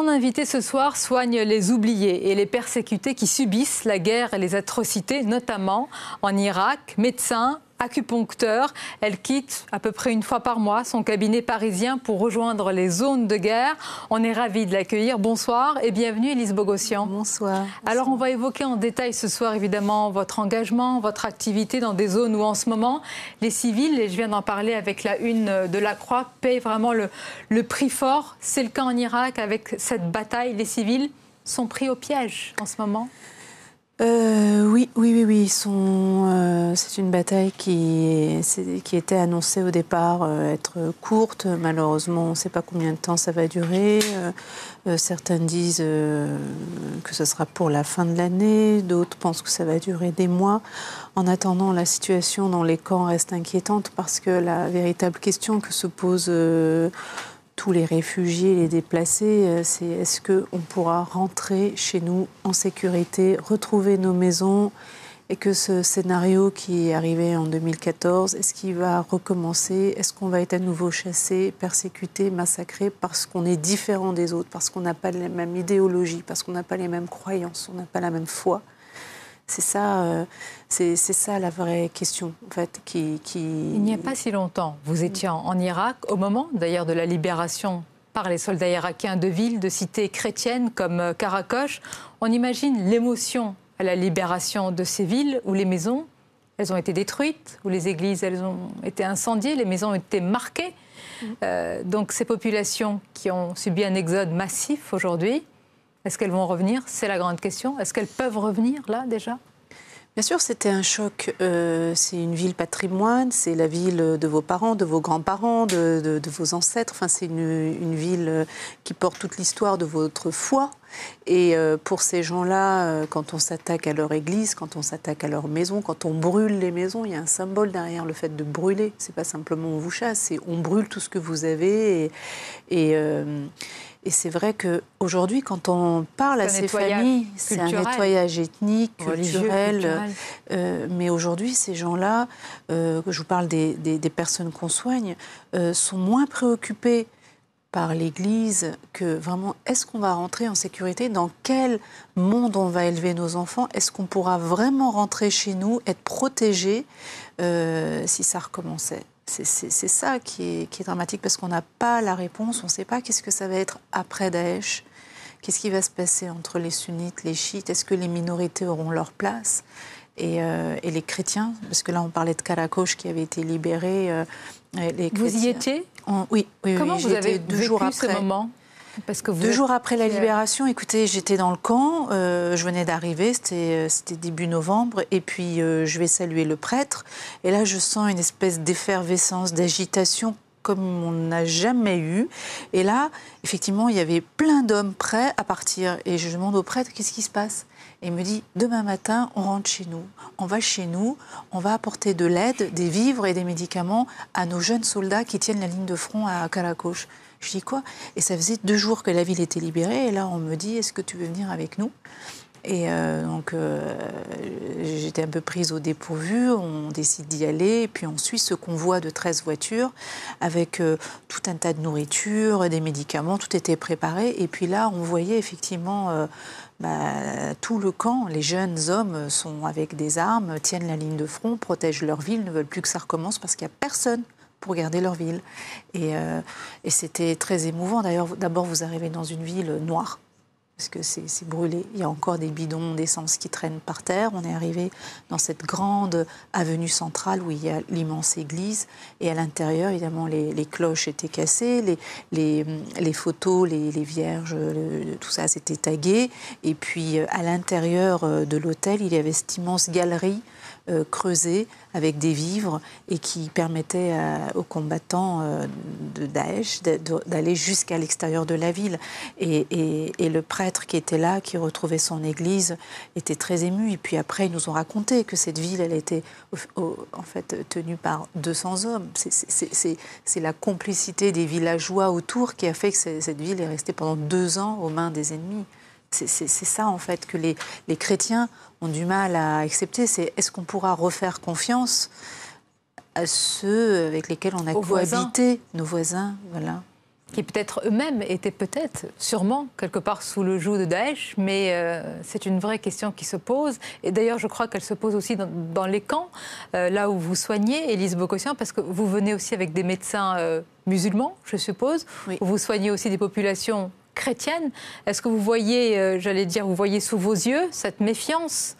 Mon invité ce soir soigne les oubliés et les persécutés qui subissent la guerre et les atrocités, notamment en Irak. Médecin, acupuncteur, elle quitte à peu près une fois par mois son cabinet parisien pour rejoindre les zones de guerre. On est ravis de l'accueillir. Bonsoir et bienvenue Élise Bogossian. Bonsoir. Alors on va évoquer en détail ce soir évidemment votre engagement, votre activité dans des zones où en ce moment les civils, et je viens d'en parler avec la une de la Croix, payent vraiment le prix fort. C'est le cas en Irak avec cette bataille. Les civils sont pris au piège en ce moment. Oui. C'est une bataille qui était annoncée au départ être courte. Malheureusement, on ne sait pas combien de temps ça va durer. Certains disent que ce sera pour la fin de l'année. D'autres pensent que ça va durer des mois. En attendant, la situation dans les camps reste inquiétante parce que la véritable question que se pose tous les réfugiés, les déplacés, c'est est-ce qu'on pourra rentrer chez nous en sécurité, retrouver nos maisons, et que ce scénario qui est arrivé en 2014, est-ce qu'il va recommencer? Est-ce qu'on va être à nouveau chassé, persécuté, massacré parce qu'on est différent des autres, parce qu'on n'a pas la même idéologie, parce qu'on n'a pas les mêmes croyances, on n'a pas la même foi? C'est ça la vraie question, en fait, Il n'y a pas si longtemps, vous étiez en Irak, au moment d'ailleurs de la libération par les soldats irakiens de villes, de cités chrétiennes comme Karakosh. On imagine l'émotion à la libération de ces villes où les maisons, elles ont été détruites, où les églises, elles ont été incendiées, les maisons ont été marquées. Donc ces populations qui ont subi un exode massif aujourd'hui, est-ce qu'elles vont revenir? C'est la grande question. Est-ce qu'elles peuvent revenir, là, déjà? Bien sûr, c'était un choc. C'est une ville patrimoine, c'est la ville de vos parents, de vos grands-parents, de vos ancêtres. Enfin, c'est une ville qui porte toute l'histoire de votre foi. Et pour ces gens-là, quand on s'attaque à leur église, quand on s'attaque à leur maison, quand on brûle les maisons, il y a un symbole derrière le fait de brûler. C'est pas simplement on vous chasse, c'est on brûle tout ce que vous avez. Et c'est vrai qu'aujourd'hui, quand on parle à ces familles, c'est un nettoyage ethnique, culturel. Mais aujourd'hui, ces gens-là, je vous parle des personnes qu'on soigne, sont moins préoccupés par l'Église que vraiment, est-ce qu'on va rentrer en sécurité? Dans quel monde on va élever nos enfants? Est-ce qu'on pourra vraiment rentrer chez nous, être protégés si ça recommençait? C'est ça qui est dramatique parce qu'on n'a pas la réponse, on ne sait pas qu'est-ce que ça va être après Daesh, qu'est-ce qui va se passer entre les sunnites, les chiites, est-ce que les minorités auront leur place et les chrétiens, parce que là on parlait de Karakosh qui avait été libéré. Les vous y étiez? Oui. Comment vous avez vécu ce moment? Parce que 2 jours après la libération, écoutez, j'étais dans le camp, je venais d'arriver, c'était début novembre, et puis je vais saluer le prêtre, et là je sens une espèce d'effervescence, d'agitation comme on n'a jamais eu. Et là, effectivement, il y avait plein d'hommes prêts à partir, et je demande au prêtre, qu'est-ce qui se passe? Et il me dit, demain matin, on rentre chez nous, on va chez nous, on va apporter de l'aide, des vivres et des médicaments à nos jeunes soldats qui tiennent la ligne de front à Karakosh. Je dis quoi? Et ça faisait 2 jours que la ville était libérée. Et là, on me dit, est-ce que tu veux venir avec nous? Et donc, j'étais un peu prise au dépourvu. On décide d'y aller. Et puis, on suit ce convoi de 13 voitures avec tout un tas de nourriture, des médicaments. Tout était préparé. Et puis là, on voyait effectivement tout le camp. Les jeunes hommes sont avec des armes, tiennent la ligne de front, protègent leur ville, ne veulent plus que ça recommence parce qu'il n'y a personne pour garder leur ville. Et c'était très émouvant. D'ailleurs, d'abord, vous arrivez dans une ville noire, parce que c'est brûlé. Il y a encore des bidons d'essence qui traînent par terre. On est arrivé dans cette grande avenue centrale où il y a l'immense église. Et à l'intérieur, évidemment, les cloches étaient cassées, les photos, les vierges, tout ça, c'était tagué. Et puis, à l'intérieur de l'hôtel, il y avait cette immense galerie creusée avec des vivres et qui permettait aux combattants de Daesh d'aller jusqu'à l'extérieur de la ville. Et le prêtre qui était là, qui retrouvait son église, était très ému. Et puis après, ils nous ont raconté que cette ville, elle était en fait tenue par 200 hommes. C'est la complicité des villageois autour qui a fait que cette ville est restée pendant 2 ans aux mains des ennemis. C'est ça, en fait, que les chrétiens ont du mal à accepter. C'est est-ce qu'on pourra refaire confiance à ceux avec lesquels on a cohabité, nos voisins, voilà. qui peut-être eux-mêmes étaient sûrement, quelque part sous le joug de Daesh, mais c'est une vraie question qui se pose. Et d'ailleurs, je crois qu'elle se pose aussi dans les camps, là où vous soignez, Élise Bogossian, parce que vous venez aussi avec des médecins musulmans, je suppose, où vous soignez aussi des populations chrétiennes. Est-ce que vous voyez, vous voyez sous vos yeux cette méfiance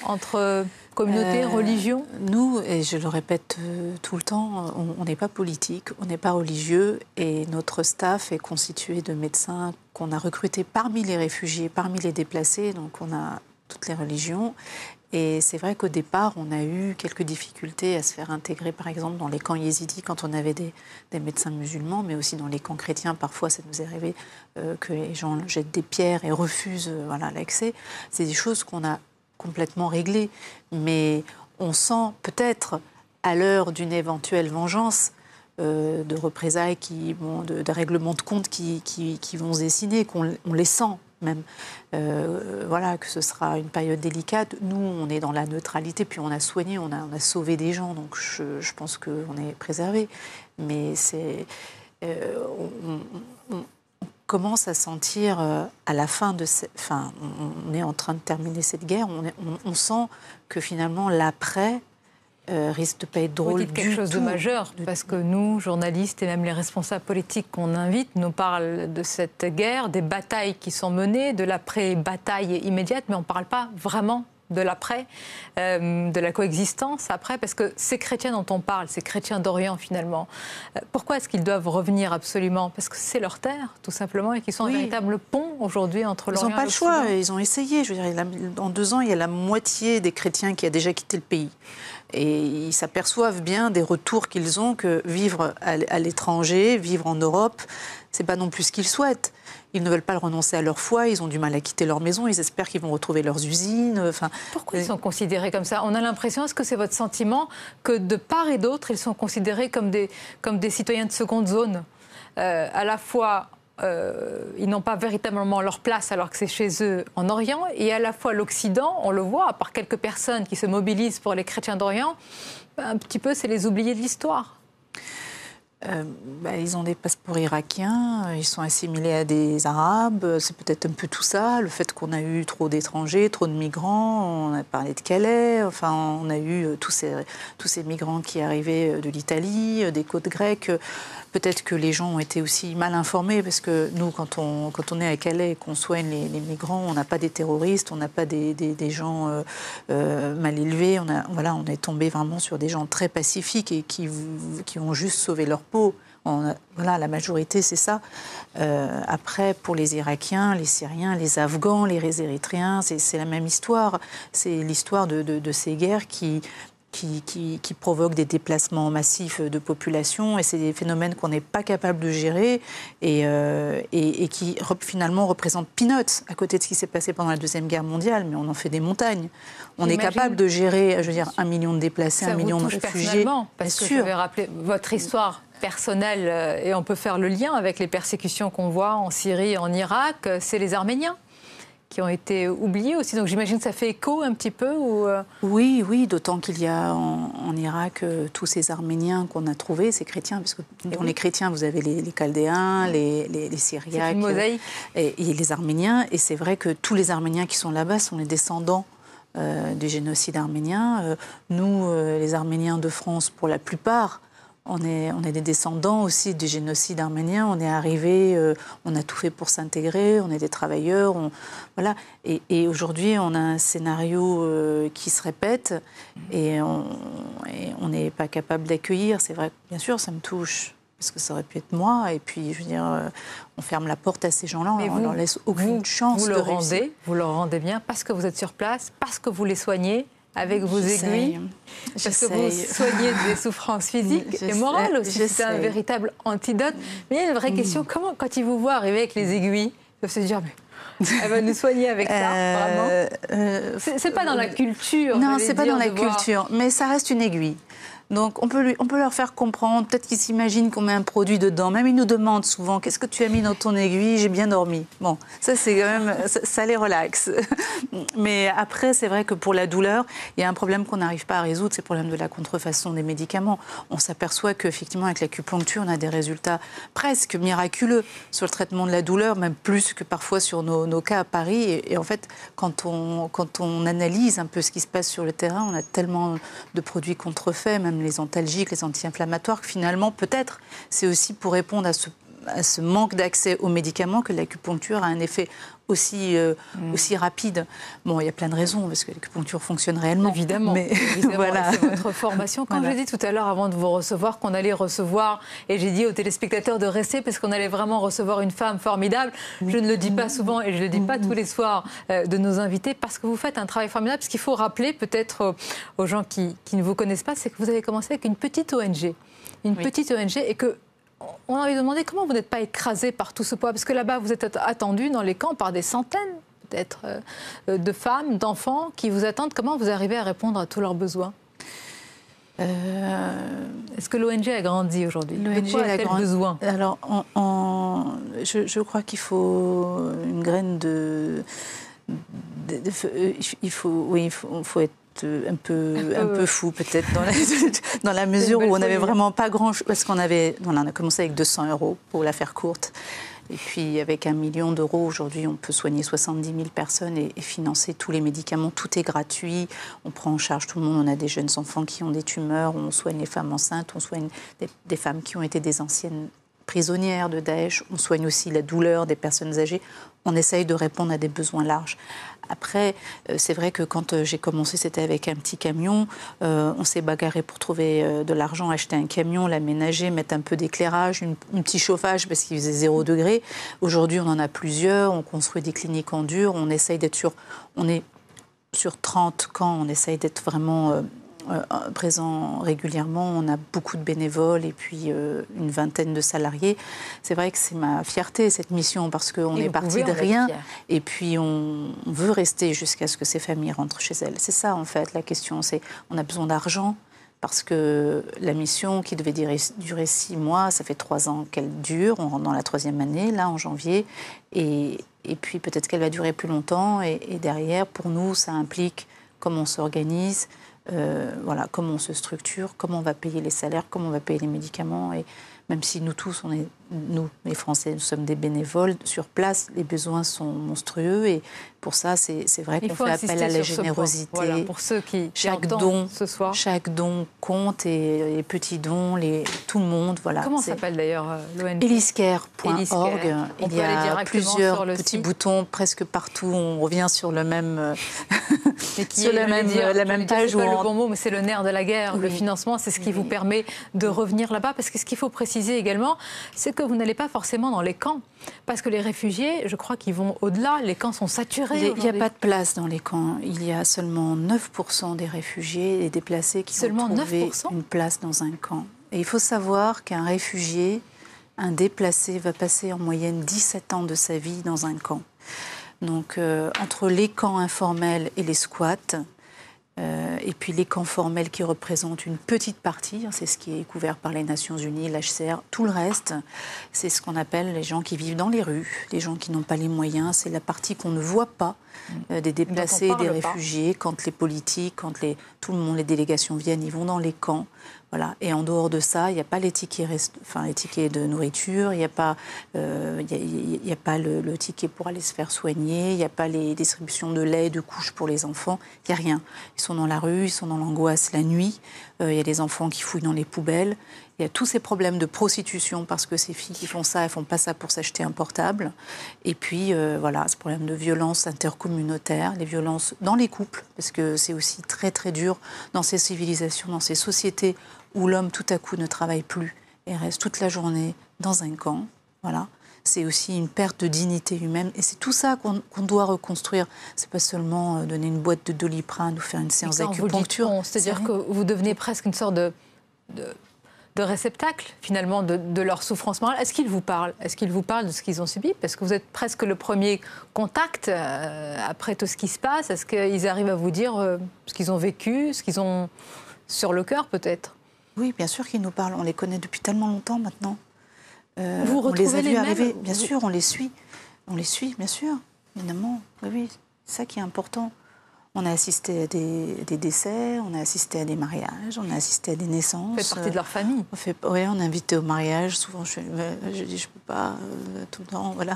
entre communauté, religion? Nous, et je le répète tout le temps, on n'est pas politique, on n'est pas religieux et notre staff est constitué de médecins qu'on a recrutés parmi les réfugiés, parmi les déplacés, donc on a toutes les religions. Et c'est vrai qu'au départ, on a eu quelques difficultés à se faire intégrer, par exemple, dans les camps yézidis, quand on avait des médecins musulmans, mais aussi dans les camps chrétiens. Parfois, ça nous est arrivé que les gens jettent des pierres et refusent l'accès. C'est des choses qu'on a complètement réglé, mais on sent peut-être à l'heure d'une éventuelle vengeance, de représailles, de règlements de compte qui vont se dessiner, on les sent même. Que ce sera une période délicate. Nous, on est dans la neutralité, puis on a soigné, on a sauvé des gens, donc je pense qu'on est préservé. Mais on commence à sentir à la fin de on est en train de terminer cette guerre, on sent que finalement l'après risque de ne pas être drôle du tout. Quelque chose de majeur, parce que nous, journalistes et même les responsables politiques qu'on invite, nous parlent de cette guerre, des batailles qui sont menées, de l'après-bataille immédiate, mais on ne parle pas vraiment de l'après, de la coexistence après, parce que ces chrétiens dont on parle, ces chrétiens d'Orient finalement, pourquoi est-ce qu'ils doivent revenir absolument? Parce que c'est leur terre, tout simplement, et qu'ils sont un véritable pont aujourd'hui entre l'Orient et l'Occident. Ils n'ont pas le choix, ils ont essayé. Je veux dire, en 2 ans, il y a la moitié des chrétiens qui a déjà quitté le pays. Et ils s'aperçoivent bien des retours qu'ils ont que vivre à l'étranger, vivre en Europe, c'est pas non plus ce qu'ils souhaitent. Ils ne veulent pas renoncer à leur foi, ils ont du mal à quitter leur maison, ils espèrent qu'ils vont retrouver leurs usines. Pourquoi ils sont considérés comme ça? On a l'impression, est-ce que c'est votre sentiment, que de part et d'autre, ils sont considérés comme des citoyens de seconde zone? À la fois, ils n'ont pas véritablement leur place alors que c'est chez eux en Orient, et à la fois l'Occident, on le voit, à part quelques personnes qui se mobilisent pour les chrétiens d'Orient, un petit peu c'est les oubliés de l'histoire. Ils ont des passeports irakiens, ils sont assimilés à des Arabes, c'est peut-être un peu tout ça, le fait qu'on a eu trop d'étrangers, trop de migrants, on a parlé de Calais, on a eu tous ces migrants qui arrivaient de l'Italie, des côtes grecques. Peut-être que les gens ont été aussi mal informés, parce que nous, quand on est à Calais et qu'on soigne les migrants, on n'a pas des terroristes, on n'a pas des gens mal élevés. On est tombé vraiment sur des gens très pacifiques et qui ont juste sauvé leur peau. La majorité, c'est ça. Après, pour les Irakiens, les Syriens, les Afghans, les Érythréens, c'est la même histoire. C'est l'histoire de ces guerres qui provoquent des déplacements massifs de population, et c'est des phénomènes qu'on n'est pas capable de gérer et qui finalement représentent peanuts à côté de ce qui s'est passé pendant la Deuxième Guerre mondiale, mais on en fait des montagnes. On est capable de gérer, 1 million de déplacés, 1 million de réfugiés. Parce que je vais rappeler votre histoire personnelle, et on peut faire le lien avec les persécutions qu'on voit en Syrie et en Irak, c'est les Arméniens qui ont été oubliés aussi. Donc j'imagine que ça fait écho un petit peu Oui, d'autant qu'il y a en Irak tous ces Arméniens qu'on a trouvés, ces chrétiens, parce que on est chrétiens, vous avez les Chaldéens, les Syriaques, une mosaïque. Et les Arméniens. Et c'est vrai que tous les Arméniens qui sont là-bas sont les descendants du génocide arménien. Nous, les Arméniens de France, pour la plupart, on est des descendants aussi du génocide arménien. On est arrivés, on a tout fait pour s'intégrer, on est des travailleurs. Et aujourd'hui, on a un scénario qui se répète et on n'est pas capable d'accueillir. C'est vrai, bien sûr, ça me touche, parce que ça aurait pu être moi. Et puis, je veux dire, on ferme la porte à ces gens-là, on leur laisse aucune chance de réussir. Vous leur rendez bien parce que vous êtes sur place, parce que vous les soignez avec vos aiguilles, parce que vous soignez des souffrances physiques et morales aussi. C'est un véritable antidote. Mais il y a une vraie question, comment, quand ils vous voient arriver avec les aiguilles, ils doivent se dire, mais elle va nous soigner avec ça, vraiment? C'est pas dans la culture. Non, c'est pas dans la culture, mais ça reste une aiguille. Donc on peut leur faire comprendre, peut-être qu'ils s'imaginent qu'on met un produit dedans. Même ils nous demandent souvent, qu'est-ce que tu as mis dans ton aiguille? J'ai bien dormi. Bon, ça c'est quand même, ça les relaxe. Mais après, c'est vrai que pour la douleur, il y a un problème qu'on n'arrive pas à résoudre, c'est le problème de la contrefaçon des médicaments. On s'aperçoit qu'effectivement, avec l'acupuncture, on a des résultats presque miraculeux sur le traitement de la douleur, même plus que parfois sur nos cas à Paris. Et en fait, quand on analyse un peu ce qui se passe sur le terrain, on a tellement de produits contrefaits, même les antalgiques, les anti-inflammatoires, que finalement, peut-être, c'est aussi pour répondre à ce manque d'accès aux médicaments que l'acupuncture a un effet aussi rapide. Bon, il y a plein de raisons, parce que l'acupuncture fonctionne réellement. Évidemment, mais évidemment, voilà. c'est votre formation. Quand j'ai dit tout à l'heure, avant de vous recevoir, qu'on allait recevoir, et j'ai dit aux téléspectateurs de rester, parce qu'on allait vraiment recevoir une femme formidable, je ne le dis pas souvent, et je ne le dis pas tous les soirs de nos invités, parce que vous faites un travail formidable. Ce qu'il faut rappeler, peut-être aux gens qui ne vous connaissent pas, c'est que vous avez commencé avec une petite ONG. Petite ONG, et que on a envie de demander comment vous n'êtes pas écrasé par tout ce poids, parce que là-bas, vous êtes attendu dans les camps par des centaines, peut-être, de femmes, d'enfants qui vous attendent. Comment vous arrivez à répondre à tous leurs besoins? Est-ce que l'ONG a grandi aujourd'hui? De quoi a-t-elle besoin? Alors, je crois qu'il faut une graine il faut être un peu fou peut-être dans la mesure où on n'avait vraiment pas grand-chose, parce on a commencé avec 200 € pour la faire courte, et puis avec 1 million d'euros aujourd'hui on peut soigner 70 000 personnes et financer tous les médicaments, tout est gratuit, on prend en charge tout le monde, on a des jeunes enfants qui ont des tumeurs, on soigne les femmes enceintes, on soigne des femmes qui ont été des anciennes prisonnières de Daesh, on soigne aussi la douleur des personnes âgées, on essaye de répondre à des besoins larges. Après, c'est vrai que quand j'ai commencé, c'était avec un petit camion. On s'est bagarré pour trouver de l'argent, acheter un camion, l'aménager, mettre un peu d'éclairage, un petit chauffage parce qu'il faisait 0 degré. Aujourd'hui, on en a plusieurs. On construit des cliniques en dur. On essaye d'être on est sur 30 camps. On essaye d'être vraiment présent régulièrement. On a beaucoup de bénévoles et puis une vingtaine de salariés. C'est vrai que c'est ma fierté, cette mission, parce qu'on est parti de rien et puis on veut rester jusqu'à ce que ces familles rentrent chez elles. C'est ça, en fait, la question. C'est on a besoin d'argent parce que la mission qui devait durer 6 mois, ça fait 3 ans qu'elle dure. On rentre dans la 3e année, là, en janvier. Et puis peut-être qu'elle va durer plus longtemps. Et derrière, pour nous, ça implique comment on s'organise, voilà, comment on se structure, comment on va payer les salaires, comment on va payer les médicaments. Et même si nous tous, nous, les Français, nous sommes des bénévoles, sur place, les besoins sont monstrueux. Et pour ça, c'est vrai qu'on fait appel à la générosité. Voilà, pour ceux qui entendent don, ce soir. Chaque don compte, et les petits dons, tout le monde. Voilà. Comment s'appelle d'ailleurs l'ONG? Eliscare.org. Il y a plusieurs petits boutons presque partout. On revient sur le même, sur la même page. C'est pas le bon mot, mais c'est le nerf de la guerre. Oui. Le financement, c'est ce qui vous permet de revenir là-bas. Parce que ce qu'il faut préciser également, c'est que vous n'allez pas forcément dans les camps. Parce que les réfugiés, je crois qu'ils vont au-delà. Les camps sont saturés. Il n'y a pas de place dans les camps. Il y a seulement 9% des réfugiés et déplacés qui ont trouvé une place dans un camp. Et il faut savoir qu'un réfugié, un déplacé, va passer en moyenne 17 ans de sa vie dans un camp. Donc, entre les camps informels et les squats, et puis les camps formels qui représentent une petite partie, c'est ce qui est couvert par les Nations Unies, l'HCR, tout le reste, c'est ce qu'on appelle les gens qui vivent dans les rues, les gens qui n'ont pas les moyens, c'est la partie qu'on ne voit pas des déplacés et des réfugiés, quand les politiques, tout le monde, les délégations viennent, ils vont dans les camps. Voilà. Et en dehors de ça, il n'y a pas les tickets de nourriture, il n'y a pas, le ticket pour aller se faire soigner, il n'y a pas les distributions de lait, de couches pour les enfants, il n'y a rien. Ils sont dans la rue, ils sont dans l'angoisse la nuit, il y a des enfants qui fouillent dans les poubelles, il y a tous ces problèmes de prostitution parce que ces filles qui font ça, elles ne font pas ça pour s'acheter un portable. Et puis, voilà, ce problème de violence intercommunautaire, les violences dans les couples, parce que c'est aussi très, très dur dans ces civilisations, dans ces sociétés où l'homme, tout à coup, ne travaille plus et reste toute la journée dans un camp. Voilà. C'est aussi une perte de dignité humaine. Et c'est tout ça qu'on doit reconstruire. C'est pas seulement donner une boîte de Doliprane ou faire une séance d'acupuncture. C'est-à-dire que vous devenez presque une sorte de réceptacle, finalement, de leur souffrance morale. Est-ce qu'ils vous parlent? Est-ce qu'ils vous parlent de ce qu'ils ont subi? Parce que vous êtes presque le premier contact après tout ce qui se passe. Est-ce qu'ils arrivent à vous dire ce qu'ils ont vécu, ce qu'ils ont sur le cœur, peut-être? Oui, bien sûr qu'ils nous parlent. On les connaît depuis tellement longtemps maintenant. Vous on les a vus arriver. mêmes, bien sûr, on les suit. On les suit, bien sûr, évidemment. Oui, oui, c'est ça qui est important. On a assisté à des décès, on a assisté à des mariages, on a assisté à des naissances. Vous faites partie de leur famille. Oui, on est invité au mariage. Souvent, je dis, je ne peux pas tout le temps. Voilà.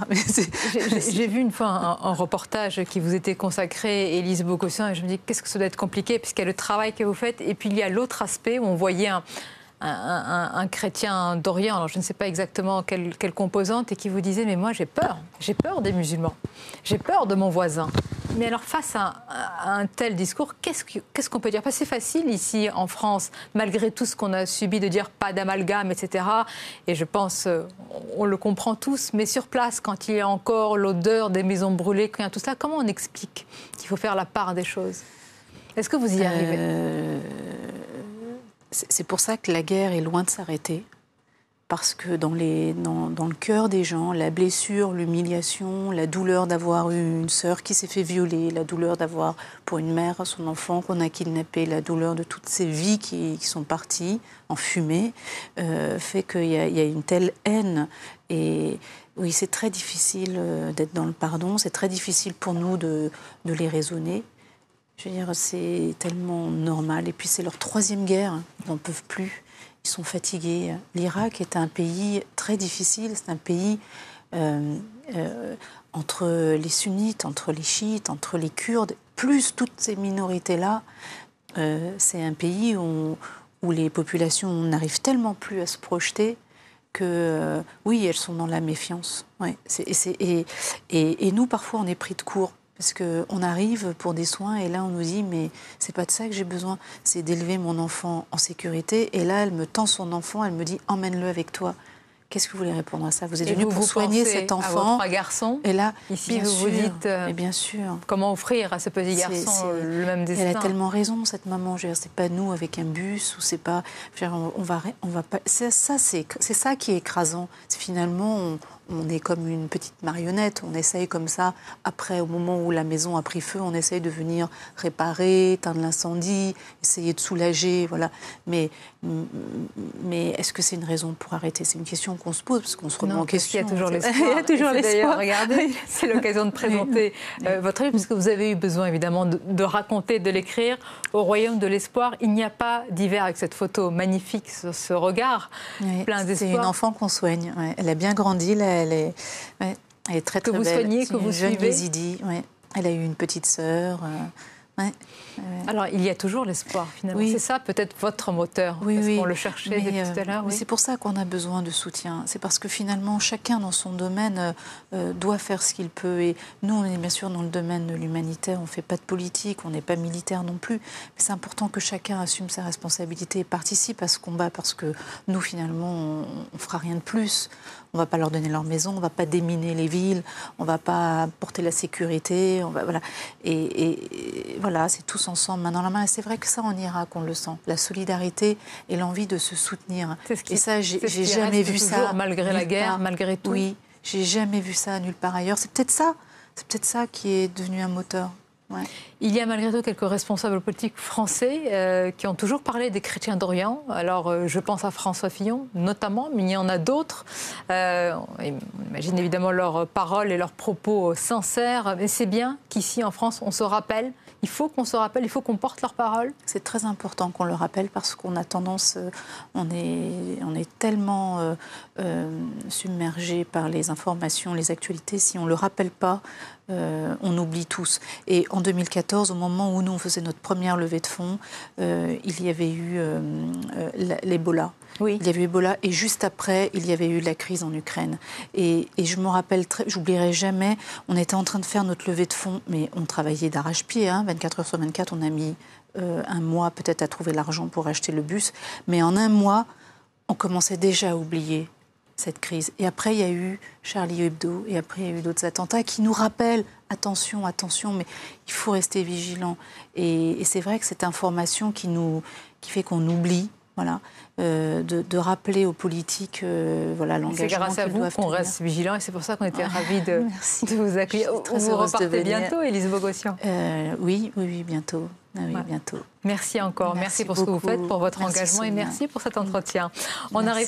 J'ai vu une fois un reportage qui vous était consacré, Élise Bogossian, et je me dis, qu'est-ce que ça doit être compliqué, puisqu'il y a le travail que vous faites, et puis il y a l'autre aspect où on voyait un chrétien d'Orient, alors je ne sais pas exactement quelle composante, et qui vous disait, mais moi j'ai peur des musulmans, j'ai peur de mon voisin. Mais alors face à un tel discours, qu'est-ce qu'on peut dire? Parce que c'est facile ici en France, malgré tout ce qu'on a subi, de dire pas d'amalgame, etc. Et je pense, on le comprend tous, mais sur place, quand il y a encore l'odeur des maisons brûlées, quand il y a tout cela, comment on explique qu'il faut faire la part des choses? Est-ce que vous y arrivez? C'est pour ça que la guerre est loin de s'arrêter. Parce que dans le cœur des gens, la blessure, l'humiliation, la douleur d'avoir eu une sœur qui s'est fait violer, la douleur d'avoir pour une mère son enfant qu'on a kidnappé, la douleur de toutes ces vies qui sont parties en fumée, fait qu'il y a une telle haine. Et oui, c'est très difficile d'être dans le pardon, c'est très difficile pour nous de les raisonner. Je veux dire, c'est tellement normal. Et puis c'est leur 3e guerre, ils n'en peuvent plus. Ils sont fatigués. L'Irak est un pays très difficile. C'est un pays entre les sunnites, entre les chiites, entre les Kurdes, plus toutes ces minorités-là. C'est un pays où les populations n'arrivent tellement plus à se projeter que, oui, elles sont dans la méfiance. Ouais, et nous, parfois, on est pris de court. Parce qu'on arrive pour des soins et là on nous dit mais c'est pas de ça que j'ai besoin, c'est d'élever mon enfant en sécurité. Et là elle me tend son enfant, elle me dit emmène-le avec toi. Qu'est-ce que vous voulez répondre à ça? Vous êtes venu pour soigner cet enfant. À vos 3 garçons. Et là, ici bien vous sûr, vous dites mais bien sûr. Comment offrir à ce petit garçon le même destin? Elle a tellement raison cette maman. C'est pas nous avec un bus ou c'est pas. On va pas. C'est ça qui est écrasant. C'est finalement on est comme une petite marionnette. On essaye comme ça. Après, au moment où la maison a pris feu, on essaye de venir réparer, éteindre l'incendie, essayer de soulager, voilà. Mais est-ce que c'est une raison pour arrêter? C'est une question qu'on se pose parce qu'on se remet en question. Il y a toujours l'espoir. Il y a toujours l'espoir. D'ailleurs, regardez, c'est l'occasion de présenter votre livre, puisque vous avez eu besoin évidemment de raconter, de l'écrire. Au Royaume de l'espoir, il n'y a pas d'hiver, avec cette photo magnifique, ce regard plein d'espoir. C'est une enfant qu'on soigne. Ouais. Elle a bien grandi, là, elle est très très belle. Que vous soignez, que vous suivez. Jeune Yézidi, ouais. Elle a eu une petite sœur. Alors, il y a toujours l'espoir, finalement. Oui. C'est ça, peut-être, votre moteur, parce qu'on le cherchait depuis tout à l'heure. Mais c'est pour ça qu'on a besoin de soutien. C'est parce que, finalement, chacun dans son domaine doit faire ce qu'il peut. Et nous, on est bien sûr dans le domaine de l'humanitaire, on ne fait pas de politique, on n'est pas militaire non plus. Mais c'est important que chacun assume sa responsabilité et participe à ce combat, parce que nous, finalement, on ne fera rien de plus. On ne va pas leur donner leur maison, on ne va pas déminer les villes, on ne va pas porter la sécurité. Voilà. Et voilà, c'est tous ensemble, main dans la main. Et c'est vrai que ça, en Irak, on le sent. La solidarité et l'envie de se soutenir. Et ça, j'ai jamais vu ça. Malgré la guerre, malgré tout. Oui, j'ai jamais vu ça nulle part ailleurs. C'est peut-être ça qui est devenu un moteur. Ouais. Il y a malgré tout quelques responsables politiques français qui ont toujours parlé des chrétiens d'Orient. Alors, je pense à François Fillon, notamment, mais il y en a d'autres. On imagine évidemment leurs paroles et leurs propos sincères. Mais c'est bien qu'ici, en France, on se rappelle. Il faut qu'on se rappelle, il faut qu'on porte leurs paroles. C'est très important qu'on le rappelle parce qu'on a tendance, on est tellement submergé par les informations, les actualités. Si on ne le rappelle pas, on oublie tous. Et en 2014, au moment où nous on faisait notre première levée de fonds, il y avait eu l'Ebola. Oui. Il y avait eu Ebola et juste après, il y avait eu la crise en Ukraine. Et je me rappelle, j'oublierai jamais, on était en train de faire notre levée de fonds, mais on travaillait d'arrache-pied, 24 heures sur 24, on a mis un mois peut-être à trouver l'argent pour acheter le bus. Mais en un mois, on commençait déjà à oublier cette crise. Et après, il y a eu Charlie Hebdo, et après, il y a eu d'autres attentats qui nous rappellent, attention, mais il faut rester vigilant. Et c'est vrai que cette information qui fait qu'on oublie, voilà, de rappeler aux politiques l'engagement qu'ils doivent tenir. C'est grâce à vous qu'on reste vigilant, et c'est pour ça qu'on était ravis de vous accueillir. Vous repartez bientôt, Élise Bogossian? Oui, bientôt. Ah oui, Ouais. bientôt. Merci encore. Merci pour ce que vous faites, pour votre engagement et merci pour cet entretien. On arrive